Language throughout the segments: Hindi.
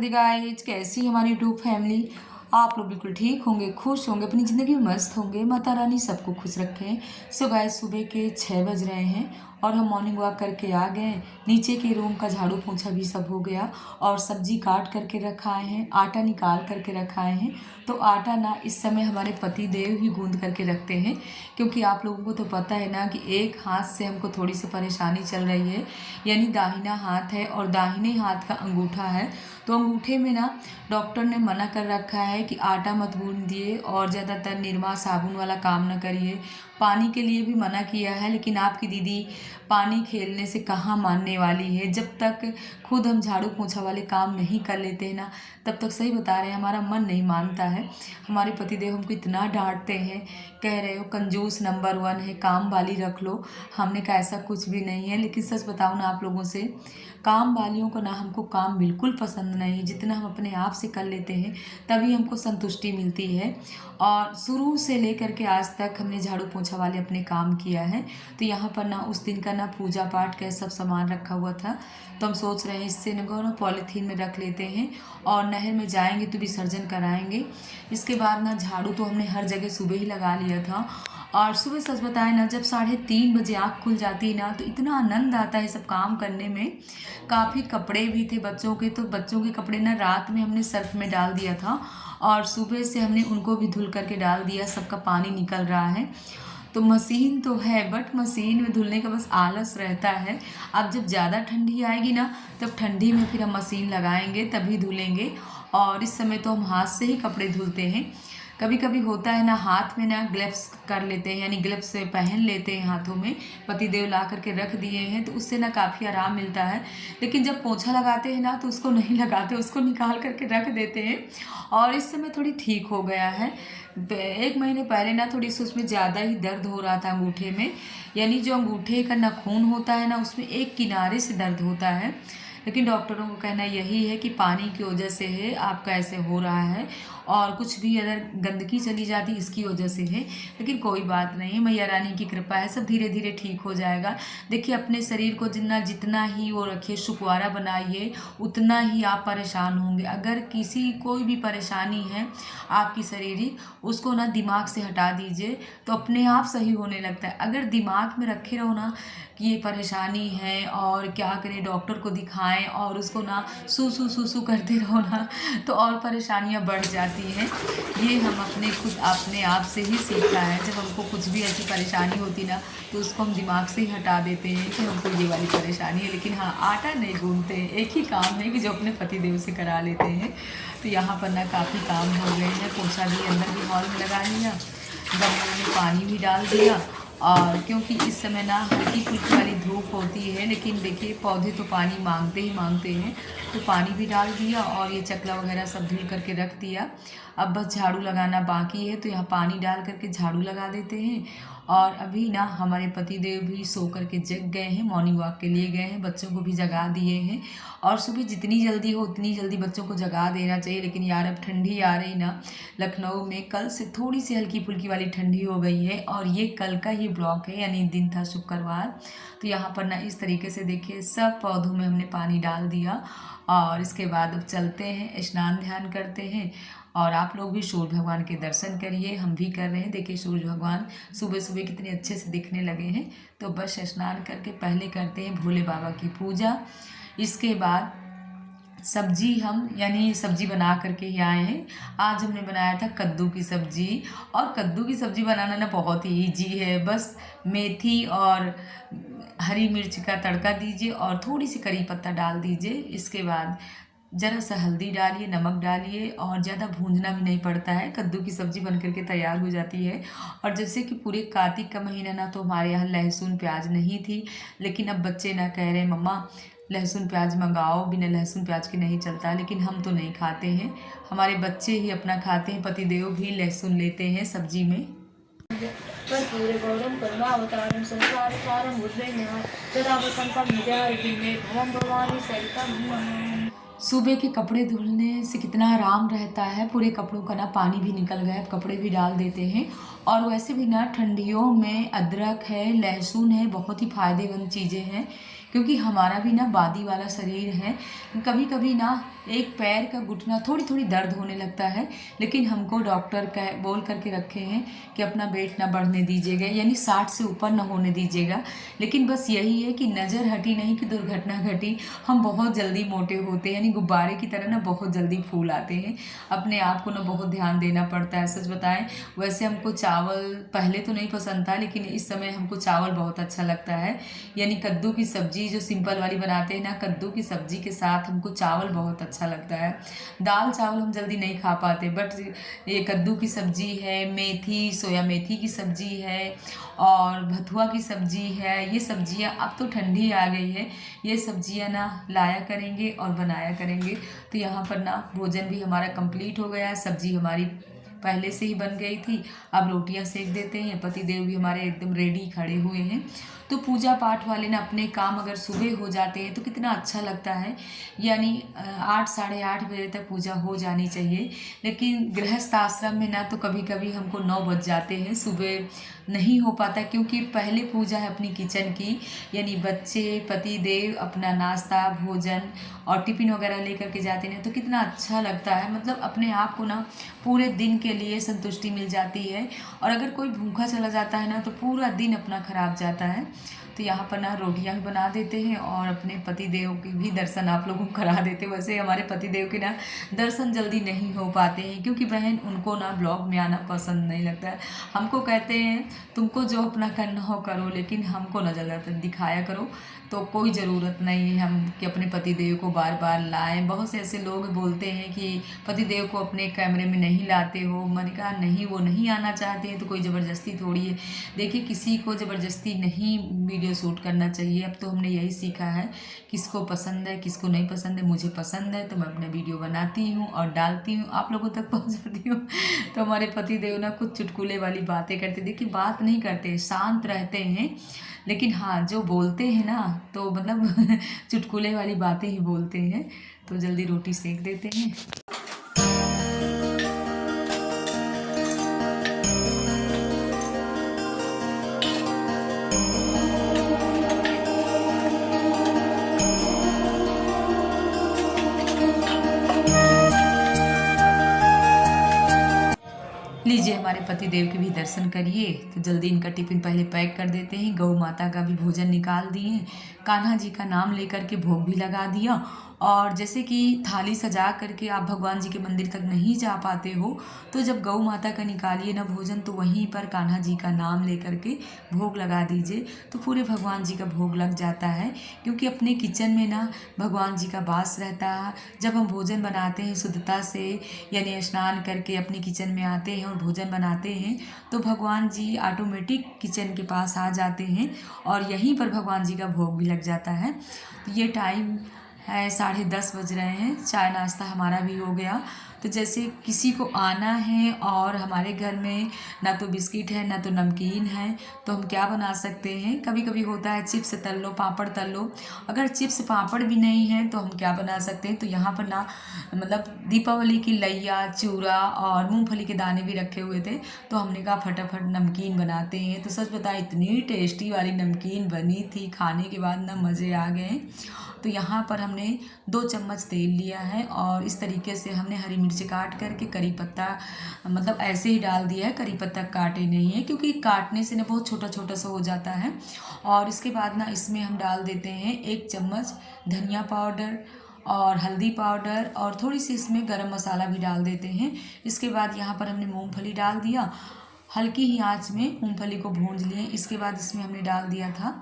हे गाइस, कैसी हमारी यूट्यूब फैमिली। आप लोग बिल्कुल ठीक होंगे, खुश होंगे, अपनी ज़िंदगी में मस्त होंगे। माता रानी सबको खुश रखें। सो गाइस, सुबह के 6 बज रहे हैं और हम मॉर्निंग वॉक करके आ गए। नीचे के रूम का झाड़ू पोछा भी सब हो गया और सब्जी काट करके रखाए हैं, आटा निकाल करके रखाए हैं। तो आटा ना इस समय हमारे पति देव ही गूंद करके रखते हैं, क्योंकि आप लोगों को तो पता है ना कि एक हाथ से हमको थोड़ी सी परेशानी चल रही है, यानी दाहिना हाथ है और दाहिने हाथ का अंगूठा है। तो अंगूठे में ना डॉक्टर ने मना कर रखा है कि आटा मत गूंदिए और ज़्यादातर निरमा साबुन वाला काम न करिए। पानी के लिए भी मना किया है, लेकिन आपकी दीदी पानी खेलने से कहाँ मानने वाली है। जब तक खुद हम झाड़ू पोछा वाले काम नहीं कर लेते हैं ना, तब तक सही बता रहे हैं हमारा मन नहीं मानता है। हमारे पतिदेव हमको इतना डांटते हैं, कह रहे हो कंजूस नंबर 1 है, काम वाली रख लो। हमने कहा ऐसा कुछ भी नहीं है, लेकिन सच बताऊँ ना आप लोगों से, काम वालियों को ना हमको काम बिल्कुल पसंद नहीं। जितना हम अपने आप से कर लेते हैं तभी हमको संतुष्टि मिलती है। और शुरू से लेकर के आज तक हमने झाड़ू पोछा वाले अपने काम किया है। तो यहाँ पर ना उस दिन का ना पूजा पाठ का सब सामान रखा हुआ था, तो हम सोच रहे हैं इससे ना पॉलीथीन में रख लेते हैं और नहर में जाएंगे तो विसर्जन कराएंगे। इसके बाद ना झाड़ू तो हमने हर जगह सुबह ही लगा लिया था। और सुबह सच बताएं ना, जब 3:30 बजे आँख खुल जाती है ना, तो इतना आनंद आता है सब काम करने में। काफ़ी कपड़े भी थे बच्चों के, तो बच्चों के कपड़े ना रात में हमने सर्फ में डाल दिया था और सुबह से हमने उनको भी धुल करके डाल दिया। सबका पानी निकल रहा है। तो मशीन तो है, बट मशीन में धुलने का बस आलस रहता है। अब जब ज़्यादा ठंडी आएगी ना, तब ठंडी में फिर हम मशीन लगाएंगे तभी धुलेंगे। और इस समय तो हम हाथ से ही कपड़े धुलते हैं। कभी कभी होता है ना, हाथ में ना ग्लव्स कर लेते हैं, यानी ग्लव्स पहन लेते हैं हाथों में, पतिदेव ला करके रख दिए हैं, तो उससे ना काफ़ी आराम मिलता है। लेकिन जब पोछा लगाते हैं ना, तो उसको नहीं लगाते, उसको निकाल करके रख देते हैं। और इस समय थोड़ी ठीक हो गया है। 1 महीने पहले ना थोड़ी सी उसमें ज़्यादा ही दर्द हो रहा था अंगूठे में, यानी जो अंगूठे का नाखून होता है ना, उसमें एक किनारे से दर्द होता है। लेकिन डॉक्टरों का कहना यही है कि पानी की वजह से है, आपका ऐसे हो रहा है, और कुछ भी अगर गंदगी चली जाती इसकी वजह से है। लेकिन कोई बात नहीं, मैया रानी की कृपा है, सब धीरे धीरे ठीक हो जाएगा। देखिए, अपने शरीर को जितना ही वो रखिए, सुकुवारा बनाइए, उतना ही आप परेशान होंगे। अगर किसी कोई भी परेशानी है आपकी शारीरिक, उसको ना दिमाग से हटा दीजिए तो अपने आप सही होने लगता है। अगर दिमाग में रखे रहो ना कि ये परेशानी है और क्या करें, डॉक्टर को दिखाएं और उसको ना सू सू सू सू करते रहो ना, तो और परेशानियां बढ़ जाती हैं। ये हम अपने आप से ही सीखा है। जब हमको कुछ भी ऐसी परेशानी होती ना, तो उसको हम दिमाग से ही हटा देते हैं कि हमको ये वाली परेशानी है। लेकिन हाँ, आटा नहीं गूंथते हैं, एक ही काम है कि जो अपने पतिदेव से करा लेते हैं। तो यहाँ पर ना काफ़ी काम हो गए हैं। पोछा भी अंदर भी हॉल में लगा लिया, गमले में पानी भी डाल दिया। और क्योंकि इस समय ना हल्की फुल्की वाली धूप होती है, लेकिन देखिए पौधे तो पानी मांगते ही मांगते हैं, तो पानी भी डाल दिया और ये चकला वगैरह सब धुल करके रख दिया। अब बस झाड़ू लगाना बाकी है, तो यहाँ पानी डाल करके झाड़ू लगा देते हैं। और अभी ना हमारे पतिदेव भी सो करके जग गए हैं, मॉर्निंग वॉक के लिए गए हैं, बच्चों को भी जगा दिए हैं। और सुबह जितनी जल्दी हो उतनी जल्दी बच्चों को जगा देना चाहिए। लेकिन यार, अब ठंडी आ रही ना, लखनऊ में कल से थोड़ी सी हल्की फुल्की वाली ठंडी हो गई है। और ये कल का ही ब्लॉग है, यानी दिन था शुक्रवार। तो यहाँ पर ना इस तरीके से देखिए, सब पौधों में हमने पानी डाल दिया। और इसके बाद अब चलते हैं, स्नान ध्यान करते हैं। और आप लोग भी सूर्य भगवान के दर्शन करिए, हम भी कर रहे हैं। देखिए सूर्य भगवान सुबह सुबह कितने अच्छे से दिखने लगे हैं। तो बस स्नान करके पहले करते हैं भोले बाबा की पूजा। इसके बाद सब्जी हम यानी सब्जी बना करके ही आए हैं। आज हमने बनाया था कद्दू की सब्जी। और कद्दू की सब्जी बनाना ना बहुत ही ईजी है। बस मेथी और हरी मिर्च का तड़का दीजिए और थोड़ी सी करी पत्ता डाल दीजिए। इसके बाद ज़रा सा हल्दी डालिए, नमक डालिए, और ज़्यादा भूनना भी नहीं पड़ता है। कद्दू की सब्ज़ी बन करके तैयार हो जाती है। और जैसे कि पूरे कार्तिक का महीना ना, तो हमारे यहाँ लहसुन प्याज नहीं थी, लेकिन अब बच्चे ना कह रहे मम्मा लहसुन प्याज मंगाओ, बिना लहसुन प्याज के नहीं चलता। लेकिन हम तो नहीं खाते हैं, हमारे बच्चे ही अपना खाते हैं। पतिदेव भी लहसुन लेते हैं सब्जी में। सुबह के कपड़े धुलने से कितना आराम रहता है। पूरे कपड़ों का ना पानी भी निकल गया, कपड़े भी डाल देते हैं। और वैसे भी ना ठंडियों में अदरक है, लहसुन है, बहुत ही फायदेमंद चीज़ें हैं, क्योंकि हमारा भी ना बादी वाला शरीर है। कभी कभी ना एक पैर का घुटना थोड़ी थोड़ी दर्द होने लगता है, लेकिन हमको डॉक्टर बोल करके रखे हैं कि अपना वेट ना बढ़ने दीजिएगा, यानी 60 से ऊपर ना होने दीजिएगा। लेकिन बस यही है कि नज़र हटी नहीं कि दुर्घटना घटी। हम बहुत जल्दी मोटे होते हैं, यानी गुब्बारे की तरह ना बहुत जल्दी फूल आते हैं। अपने आप को ना बहुत ध्यान देना पड़ता है। सच बताएं, वैसे हमको चावल पहले तो नहीं पसंद था, लेकिन इस समय हमको चावल बहुत अच्छा लगता है। यानी कद्दू की सब्जी जो सिंपल वाली बनाते हैं ना, कद्दू की सब्जी के साथ हमको चावल बहुत अच्छा लगता है। दाल चावल हम जल्दी नहीं खा पाते, बट ये कद्दू की सब्जी है, मेथी सोया मेथी की सब्जी है और भथुआ की सब्जी है। ये सब्जियां अब तो ठंडी आ गई है, ये सब्जियां ना लाया करेंगे और बनाया करेंगे। तो यहाँ पर ना भोजन भी हमारा कंप्लीट हो गया है। सब्जी हमारी पहले से ही बन गई थी, अब रोटियां सेक देते हैं। पति देव भी हमारे एकदम रेडी खड़े हुए हैं। तो पूजा पाठ वाले ना अपने काम अगर सुबह हो जाते हैं तो कितना अच्छा लगता है। यानी 8 साढ़े 8 बजे तक पूजा हो जानी चाहिए। लेकिन गृहस्थ आश्रम में ना तो कभी कभी हमको 9 बज जाते हैं, सुबह नहीं हो पाता, क्योंकि पहले पूजा है अपनी किचन की। यानी बच्चे पति देव अपना नाश्ता भोजन और टिफ़िन वगैरह लेकर के जाते हैं तो कितना अच्छा लगता है। मतलब अपने आप को ना पूरे दिन के लिए संतुष्टि मिल जाती है। और अगर कोई भूखा चला जाता है ना तो पूरा दिन अपना खराब जाता है। तो यहाँ पर ना रोटियाँ भी बना देते हैं और अपने पति देव की भी दर्शन आप लोगों को करा देते हैं। वैसे हमारे पति देव के ना दर्शन जल्दी नहीं हो पाते हैं, क्योंकि बहन उनको ना ब्लॉग में आना पसंद नहीं लगता है। हमको कहते हैं तुमको जो अपना करना हो करो, लेकिन हमको ना ज़्यादा दिखाया करो। तो कोई ज़रूरत नहीं है हम कि अपने पति देव को बार बार लाएं। बहुत से ऐसे लोग बोलते हैं कि पति देव को अपने कैमरे में नहीं लाते हो। मैंने कहा नहीं, वो नहीं आना चाहते हैं तो कोई ज़बरदस्ती थोड़ी है। देखिए, किसी को ज़बरदस्ती नहीं वीडियो शूट करना चाहिए। अब तो हमने यही सीखा है, किसको पसंद है किसको नहीं पसंद है। मुझे पसंद है तो मैं अपना वीडियो बनाती हूँ और डालती हूँ, आप लोगों तक पहुँचाती हूँ। तो हमारे पति देव ना कुछ चुटकुले वाली बातें करते, देखिए बात नहीं करते, शांत रहते हैं, लेकिन हाँ जो बोलते हैं ना तो मतलब चुटकुले वाली बातें ही बोलते हैं। तो जल्दी रोटी सेक देते हैं। लीजिए, हमारे पति देव के भी दर्शन करिए। तो जल्दी इनका टिफ़िन पहले पैक कर देते हैं। गौ माता का भी भोजन निकाल दिए, कान्हा जी का नाम लेकर के भोग भी लगा दिया। और जैसे कि थाली सजा करके आप भगवान जी के मंदिर तक नहीं जा पाते हो, तो जब गौ माता का निकालिए ना भोजन, तो वहीं पर कान्हा जी का नाम लेकर के भोग लगा दीजिए, तो पूरे भगवान जी का भोग लग जाता है। क्योंकि अपने किचन में ना भगवान जी का वास रहता है। जब हम भोजन बनाते हैं शुद्धता से, यानी स्नान करके अपने किचन में आते हैं और भोजन बनाते हैं, तो भगवान जी ऑटोमेटिक किचन के पास आ जाते हैं और यहीं पर भगवान जी का भोग भी लग जाता है। तो ये टाइम है 10:30 बज रहे हैं, चाय नाश्ता हमारा भी हो गया। तो जैसे किसी को आना है और हमारे घर में ना तो बिस्किट है ना तो नमकीन है, तो हम क्या बना सकते हैं। कभी कभी होता है चिप्स तल लो, पापड़ तल लो। अगर चिप्स पापड़ भी नहीं है तो हम क्या बना सकते हैं। तो यहाँ पर ना मतलब दीपावली की लैया चूड़ा और मूंगफली के दाने भी रखे हुए थे, तो हमने कहा फटाफट नमकीन बनाते हैं। तो सच बताएं, इतनी टेस्टी वाली नमकीन बनी थी, खाने के बाद ना मज़े आ गए। तो यहाँ पर हमने 2 चम्मच तेल लिया है और इस तरीके से हमने हरी मिर्च काट करके करी पत्ता मतलब ऐसे ही डाल दिया है। करी पत्ता काटे नहीं है, क्योंकि काटने से ना बहुत छोटा छोटा सा हो जाता है। और इसके बाद ना इसमें हम डाल देते हैं 1 चम्मच धनिया पाउडर और हल्दी पाउडर और थोड़ी सी इसमें गरम मसाला भी डाल देते हैं। इसके बाद यहाँ पर हमने मूँगफली डाल दिया, हल्की ही आँच में मूँगफली को भूंज लिए। इसके बाद इसमें हमने डाल दिया था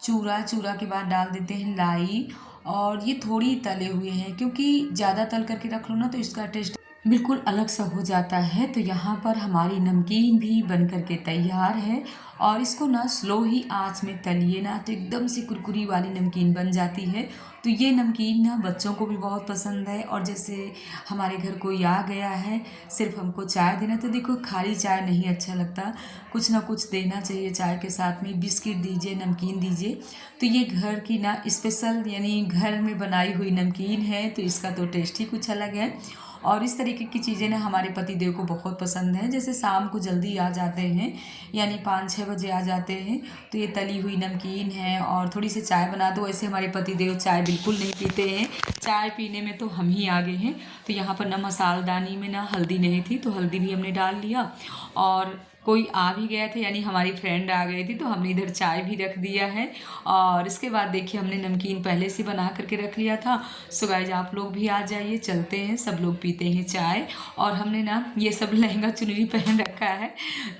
चूड़ा, चूड़ा के बाद डाल देते हैं लाई, और ये थोड़ी तले हुए हैं, क्योंकि ज़्यादा तल करके रख लो ना तो इसका टेस्ट बिल्कुल अलग सा हो जाता है। तो यहाँ पर हमारी नमकीन भी बन करके तैयार है और इसको ना स्लो ही आंच में तलिए ना तो एकदम से कुरकुरी वाली नमकीन बन जाती है। तो ये नमकीन ना बच्चों को भी बहुत पसंद है। और जैसे हमारे घर कोई आ गया है, सिर्फ हमको चाय देना, तो देखो खाली चाय नहीं अच्छा लगता, कुछ ना कुछ देना चाहिए चाय के साथ में। बिस्किट दीजिए, नमकीन दीजिए। तो ये घर की ना स्पेशल यानी घर में बनाई हुई नमकीन है, तो इसका तो टेस्ट ही कुछ अलग है। और इस तरीके की चीज़ें ना हमारे पति देव को बहुत पसंद है। जैसे शाम को जल्दी आ जाते हैं, यानी 5-6 बजे आ जाते हैं। तो ये तली हुई नमकीन है और थोड़ी सी चाय बना दो। ऐसे हमारे पतिदेव चाय बिल्कुल नहीं पीते हैं, चाय पीने में तो हम ही आगे हैं। तो यहाँ पर ना मसालदानी में ना हल्दी नहीं थी, तो हल्दी भी हमने डाल लिया। और कोई आ भी गया था, यानी हमारी फ्रेंड आ गई थी, तो हमने इधर चाय भी रख दिया है। और इसके बाद देखिए हमने नमकीन पहले से बना करके रख लिया था। सो गाइज आप लोग भी आ जाइए, चलते हैं, सब लोग पीते हैं चाय। और हमने ना ये सब लहंगा चुनरी पहन रखा है,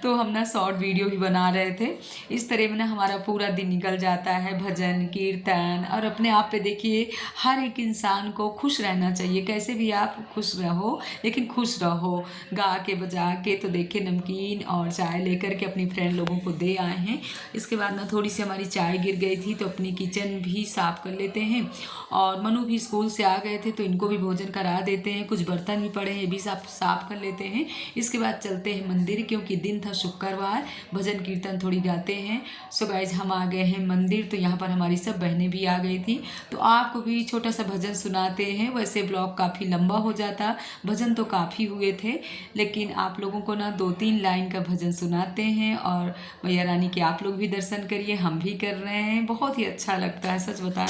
तो हम ना शॉर्ट वीडियो भी बना रहे थे। इस तरह में ना हमारा पूरा दिन निकल जाता है, भजन कीर्तन। और अपने आप पे देखिए, हर एक इंसान को खुश रहना चाहिए, कैसे भी आप खुश रहो लेकिन खुश रहो, गा के बजा के। तो देखिए नमकीन और चाय लेकर के अपनी फ्रेंड लोगों को दे आए हैं। इसके बाद ना थोड़ी सी हमारी चाय गिर गई थी, तो अपनी किचन भी साफ़ कर लेते हैं। और मनु भी स्कूल से आ गए थे, तो इनको भी भोजन करा देते हैं। कुछ बर्तन भी पड़े हैं, ये भी साफ कर लेते हैं। इसके बाद चलते हैं मंदिर, क्योंकि दिन था शुक्रवार, भजन कीर्तन थोड़ी गाते हैं। सो गाइज हम आ गए हैं मंदिर। तो यहाँ पर हमारी सब बहनें भी आ गई थी, तो आपको भी छोटा सा भजन सुनाते हैं। वैसे ब्लॉग काफ़ी लंबा हो जाता, भजन तो काफ़ी हुए थे, लेकिन आप लोगों को ना 2-3 लाइन का भजन सुनाते हैं। और मैया रानी के आप लोग भी दर्शन करिए, हम भी कर रहे हैं, बहुत ही अच्छा लगता है, सच बता